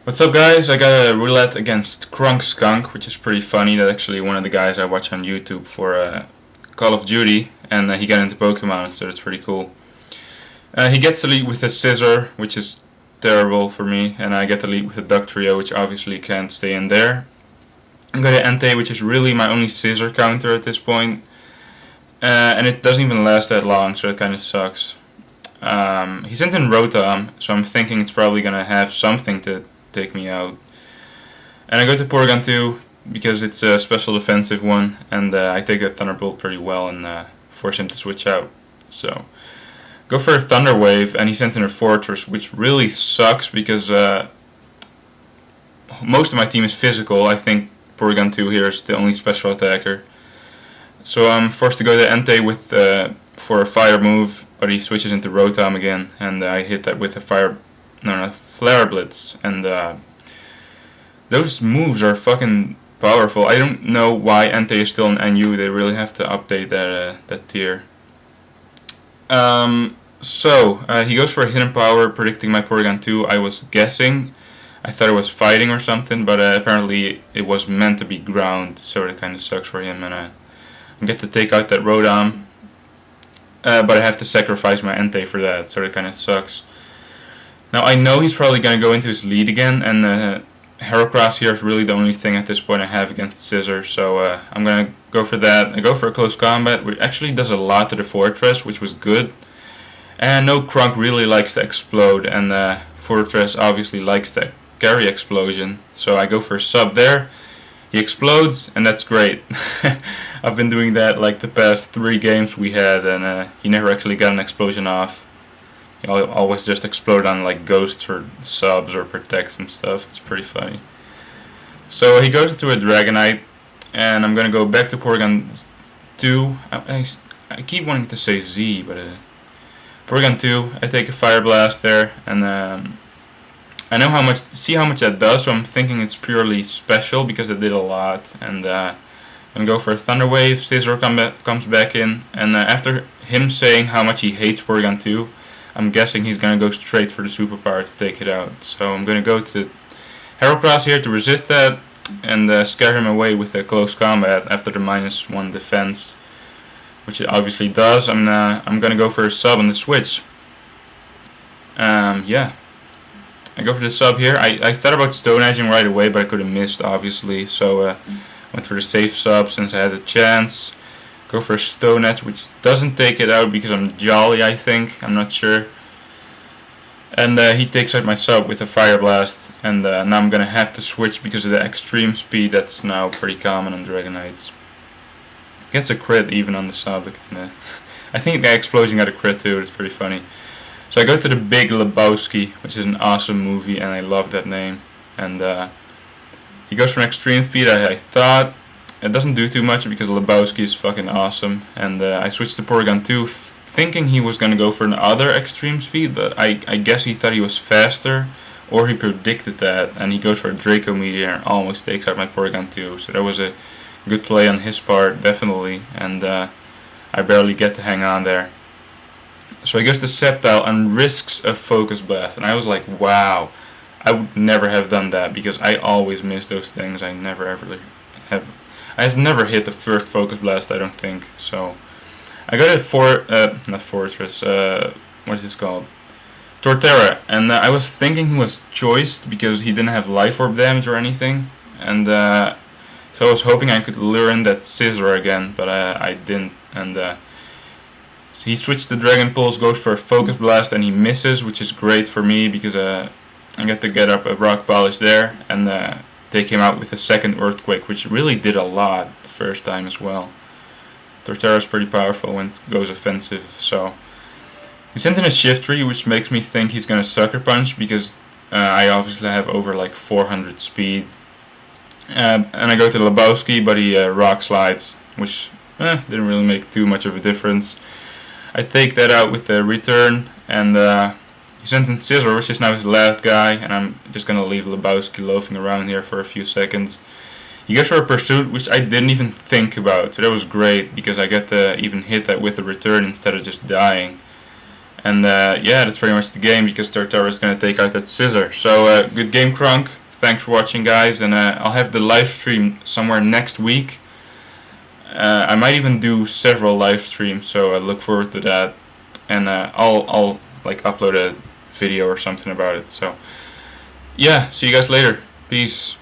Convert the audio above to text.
What's up, guys? I got a roulette against Crunk Skunk, which is pretty funny. That's actually one of the guys I watch on YouTube for Call of Duty, and he got into Pokemon, so that's pretty cool. He gets the lead with a Scissor, which is terrible for me, and I get the lead with a Duck Trio, which obviously can't stay in there. I got an Entei, which is really my only Scissor counter at this point, and it doesn't even last that long, so it kind of sucks. He sent in Rotom, so I'm thinking it's probably gonna have something to take me out. And I go to Porygon2 because it's a special defensive one, and I take that Thunderbolt pretty well and force him to switch out. So go for a Thunder Wave, and he sends in a Forretress, which really sucks because most of my team is physical. I think Porygon2 here is the only special attacker. So I'm forced to go to Entei with for a fire move, but he switches into Rotom again, and I hit that with a Flare Blitz, and those moves are fucking powerful. I don't know why Entei is still an NU. They really have to update that tier. He goes for a Hidden Power, predicting my Porygon2. I was guessing. I thought it was fighting or something, but apparently it was meant to be ground, so it kind of sucks for him, and I get to take out that Rotom. But I have to sacrifice my Entei for that, so it kind of sucks. Now I know he's probably going to go into his lead again, and Heracross here is really the only thing at this point I have against Scissor, so I'm going to go for that. I go for a close combat, which actually does a lot to the Forretress, which was good. And no, Crunk really likes to explode, and Forretress obviously likes to carry explosion, so I go for a sub there. He explodes, and that's great. I've been doing that like the past 3 games we had, and he never actually got an explosion off. He always just explode on like ghosts or subs or protects and stuff. It's pretty funny. So he goes into a Dragonite, and I'm gonna go back to Porygon 2. I keep wanting to say Z, but Porygon 2. I take a Fire Blast there, and I know see how much that does. So I'm thinking it's purely special because it did a lot. And I'm gonna go for a Thunder Wave. Scissor comes back in, and after him saying how much he hates Porygon 2. I'm guessing he's going to go straight for the superpower to take it out. So I'm going to go to Heracross here to resist that and scare him away with a close combat after the -1 defense, which it obviously does. I'm going to go for a sub on the switch. Yeah. I go for the sub here. I thought about Stone Edging right away, but I could have missed, obviously. So went for the safe sub since I had a chance. Go for a Stone Edge, which doesn't take it out because I'm jolly, I think. I'm not sure. And he takes out my sub with a Fire Blast. And now I'm going to have to switch because of the extreme speed that's now pretty common on Dragonites. Gets a crit even on the sub. I think the explosion got a crit too. It's pretty funny. So I go to the Big Lebowski, which is an awesome movie, and I love that name. And he goes for an extreme speed, I thought. It doesn't do too much because Lebowski is fucking awesome, and I switched to Porygon 2 thinking he was gonna go for another extreme speed, but I guess he thought he was faster, or he predicted that, and he goes for a Draco Meteor and almost takes out my Porygon 2, so that was a good play on his part, definitely, and I barely get to hang on there. So he goes to Sceptile and risks a Focus Blast, and I was like, wow, I would never have done that, because I always miss those things. I've never hit the first Focus Blast, I don't think. So I got it not Forretress, what is this called? Torterra, and I was thinking he was choiced because he didn't have Life Orb damage or anything, and so I was hoping I could lure in that Scissor again, but I didn't, and so he switched to Dragon Pulse, goes for a Focus Blast, and he misses, which is great for me because I get up a Rock Polish there, and take him out with a second Earthquake, which really did a lot the first time as well. Torterra is pretty powerful when it goes offensive, so he sent in a Shiftry, which makes me think he's gonna Sucker Punch because I obviously have over like 400 speed. And I go to Lebowski, but he Rock Slides, which didn't really make too much of a difference. I take that out with the return, and he sends in Scissor, which is now his last guy, and I'm just gonna leave Lebowski loafing around here for a few seconds. He goes for a Pursuit, which I didn't even think about, so that was great, because I get to even hit that with a return instead of just dying. And yeah, that's pretty much the game, because Torterra is going to take out that scissor. So good game, Crunk. Thanks for watching, guys, and I'll have the live stream somewhere next week. I might even do several live streams, so I look forward to that. And I'll like upload a video or something about it. So yeah, see you guys later. Peace.